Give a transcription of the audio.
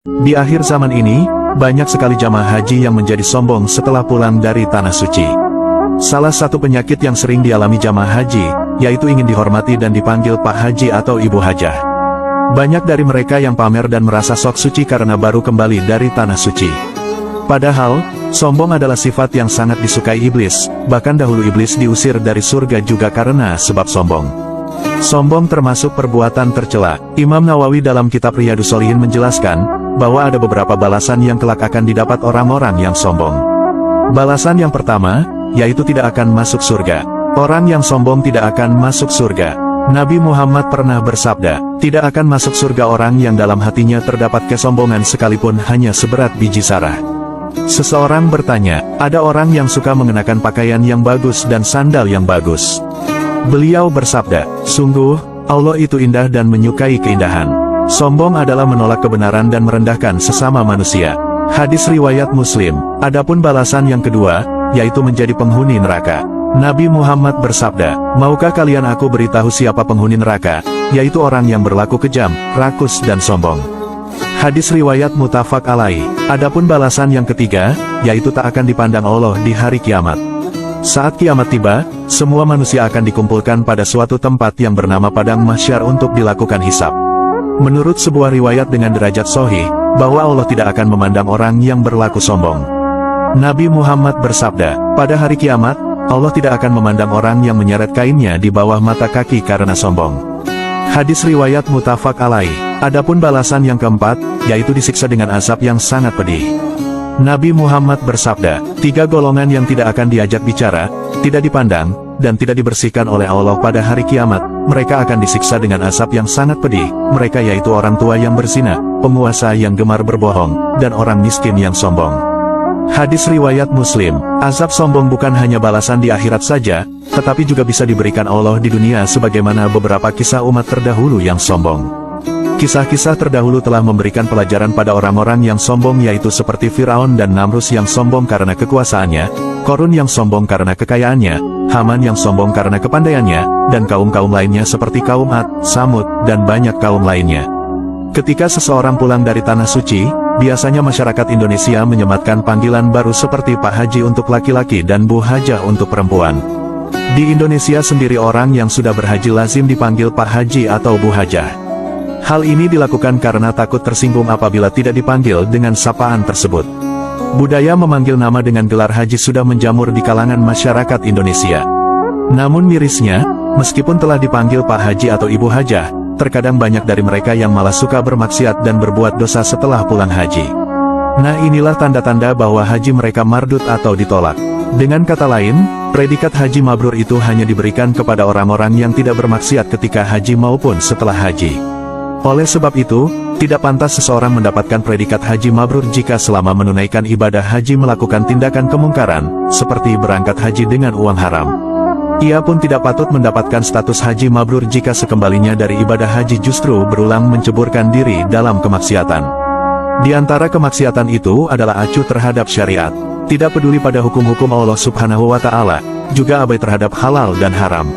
Di akhir zaman ini, banyak sekali jamaah haji yang menjadi sombong setelah pulang dari Tanah Suci. Salah satu penyakit yang sering dialami jamaah haji, yaitu ingin dihormati dan dipanggil Pak Haji atau Ibu Hajah. Banyak dari mereka yang pamer dan merasa sok suci karena baru kembali dari Tanah Suci. Padahal, sombong adalah sifat yang sangat disukai iblis, bahkan dahulu iblis diusir dari surga juga karena sebab sombong. Sombong termasuk perbuatan tercela. Imam Nawawi dalam kitab Riyadhus Shalihin menjelaskan, bahwa ada beberapa balasan yang kelak akan didapat orang-orang yang sombong. Balasan yang pertama, yaitu tidak akan masuk surga. Orang yang sombong tidak akan masuk surga. Nabi Muhammad pernah bersabda, tidak akan masuk surga orang yang dalam hatinya terdapat kesombongan sekalipun hanya seberat biji zarah. Seseorang bertanya, ada orang yang suka mengenakan pakaian yang bagus dan sandal yang bagus. Beliau bersabda, sungguh, Allah itu indah dan menyukai keindahan. Sombong adalah menolak kebenaran dan merendahkan sesama manusia. Hadis riwayat Muslim. Adapun balasan yang kedua, yaitu menjadi penghuni neraka. Nabi Muhammad bersabda, maukah kalian aku beritahu siapa penghuni neraka, yaitu orang yang berlaku kejam, rakus dan sombong. Hadis riwayat muttafaq alaih. Adapun balasan yang ketiga, yaitu tak akan dipandang Allah di hari kiamat. Saat kiamat tiba, semua manusia akan dikumpulkan pada suatu tempat yang bernama Padang Mahsyar untuk dilakukan hisab. Menurut sebuah riwayat dengan derajat sahih, bahwa Allah tidak akan memandang orang yang berlaku sombong. Nabi Muhammad bersabda, pada hari kiamat, Allah tidak akan memandang orang yang menyeret kainnya di bawah mata kaki karena sombong. Hadis riwayat muttafaq alaih. Adapun balasan yang keempat, yaitu disiksa dengan azab yang sangat pedih. Nabi Muhammad bersabda, 3 golongan yang tidak akan diajak bicara, tidak dipandang, dan tidak dibersihkan oleh Allah pada hari kiamat, mereka akan disiksa dengan azab yang sangat pedih. Mereka yaitu orang tua yang berzina, penguasa yang gemar berbohong, dan orang miskin yang sombong. Hadis riwayat Muslim. Azab sombong bukan hanya balasan di akhirat saja, tetapi juga bisa diberikan Allah di dunia sebagaimana beberapa kisah umat terdahulu yang sombong. Kisah-kisah terdahulu telah memberikan pelajaran pada orang-orang yang sombong, yaitu seperti Firaun dan Namrus yang sombong karena kekuasaannya, Qarun yang sombong karena kekayaannya, Haman yang sombong karena kepandaiannya, dan kaum-kaum lainnya seperti kaum Ad, Samud, dan banyak kaum lainnya. Ketika seseorang pulang dari Tanah Suci, biasanya masyarakat Indonesia menyematkan panggilan baru seperti Pak Haji untuk laki-laki dan Bu Hajah untuk perempuan. Di Indonesia sendiri orang yang sudah berhaji lazim dipanggil Pak Haji atau Bu Hajah. Hal ini dilakukan karena takut tersinggung apabila tidak dipanggil dengan sapaan tersebut. Budaya memanggil nama dengan gelar haji sudah menjamur di kalangan masyarakat Indonesia. Namun mirisnya, meskipun telah dipanggil Pak Haji atau Ibu Hajah, terkadang banyak dari mereka yang malah suka bermaksiat dan berbuat dosa setelah pulang haji. Nah, inilah tanda-tanda bahwa haji mereka mardud atau ditolak. Dengan kata lain, predikat haji mabrur itu hanya diberikan kepada orang-orang yang tidak bermaksiat ketika haji maupun setelah haji. Oleh sebab itu, tidak pantas seseorang mendapatkan predikat haji mabrur jika selama menunaikan ibadah haji melakukan tindakan kemungkaran, seperti berangkat haji dengan uang haram. Ia pun tidak patut mendapatkan status haji mabrur jika sekembalinya dari ibadah haji justru berulang menceburkan diri dalam kemaksiatan. Di antara kemaksiatan itu adalah acuh terhadap syariat, tidak peduli pada hukum-hukum Allah Subhanahu wa Ta'ala, juga abai terhadap halal dan haram.